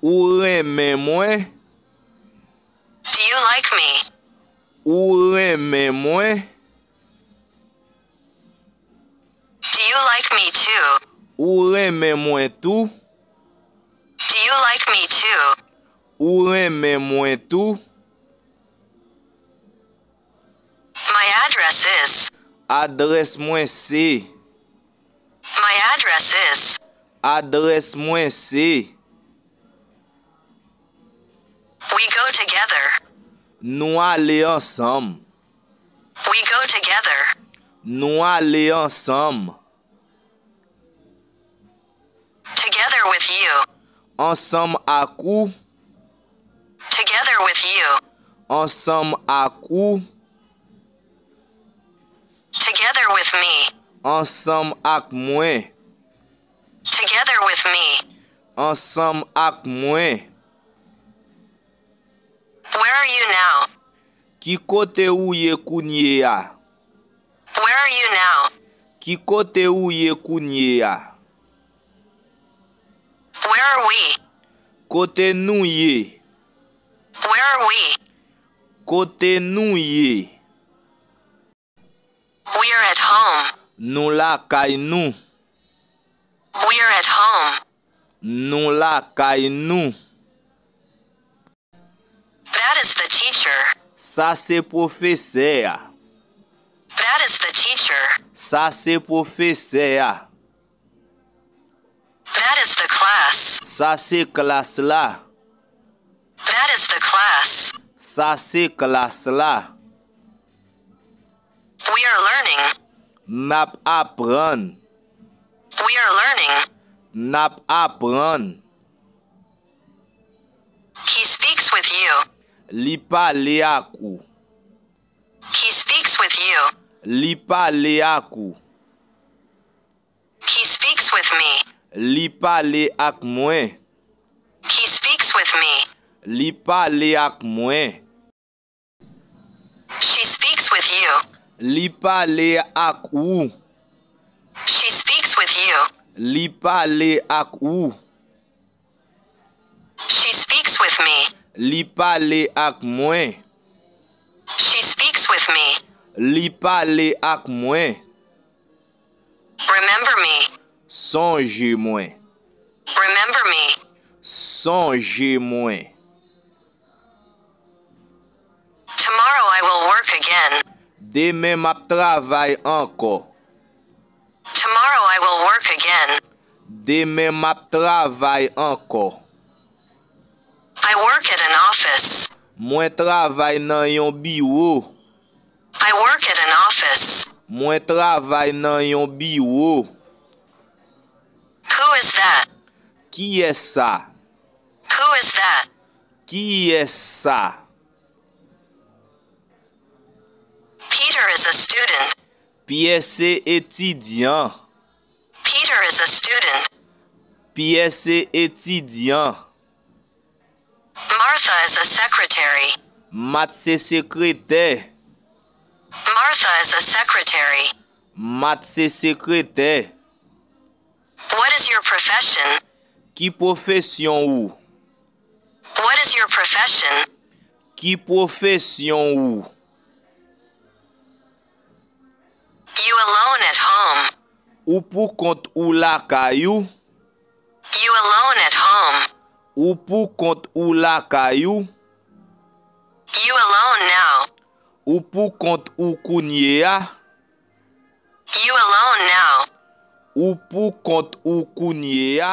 Ou reme mwen? Do you like me? Ou reme mwen? Do you like me too? Ou reme mwen tou? Do you like me too? Ou reme mwen tou? My address is. Adres mwen se. My address is. Adres mwen se. We go together. Nou ale ansam. We go together. Nou ale ansam. Together with you. Ansam ak ou? Together with you. Ansam ak ou? Together with me. Ansam ak mwen. Together with me. Ansam ak mwen. Where are you now? Ki kote ou ye kounye ya? Where are you now? Ki kote ou ye kounye ya? Where are we? Kote nou ye. Where are we? Kote nou ye. We are at home. Nou la kay nou. We are at home. Nou la kay nou. That is the teacher. Sa se profese ya. That is the teacher. Sa se profese ya. That is the class. Sa se klas la. That is the class. Sa se klas la. We are learning. Nap apran. We are learning. Nap apran. He speaks with you. Li pale ak ou. He speaks with you. Li pale ak ou. He speaks with me. Li pale ak mwen. He speaks with me. Li pale ak mwen. She speaks with you. Li pale ak ou. She speaks with you. Li pale ak ou. She speaks with me. Li pale ak mwen. She speaks with me. Li pale ak mwen. Remember me. Sonje mwen. Remember me. Sonje mwen. Tomorrow I will work again. Deme map travay anko. Tomorrow I will work again. Deme map travay anko. I work at an office. Mwen travay nan yon biwo. I work at an office. Mwen travay nan yon biwo. Who is that? Ki es sa? Who is that? Ki es sa? Peter is a student. Piye se etidyan. Peter is a student. Piye se etidyan. Martha is a secretary. Mat se sekretè. Martha is a secretary. Mat se sekretè. What is your profession? Ki profesyon ou? What is your profession? Ki profesyon ou? You alone at home. Ou pou kont ou la kayou? You alone at home. Ou pou kont ou la kayou? You alone now. Ou pou kont ou kounye ya? You alone now. Ou pou kont ou kounye ya?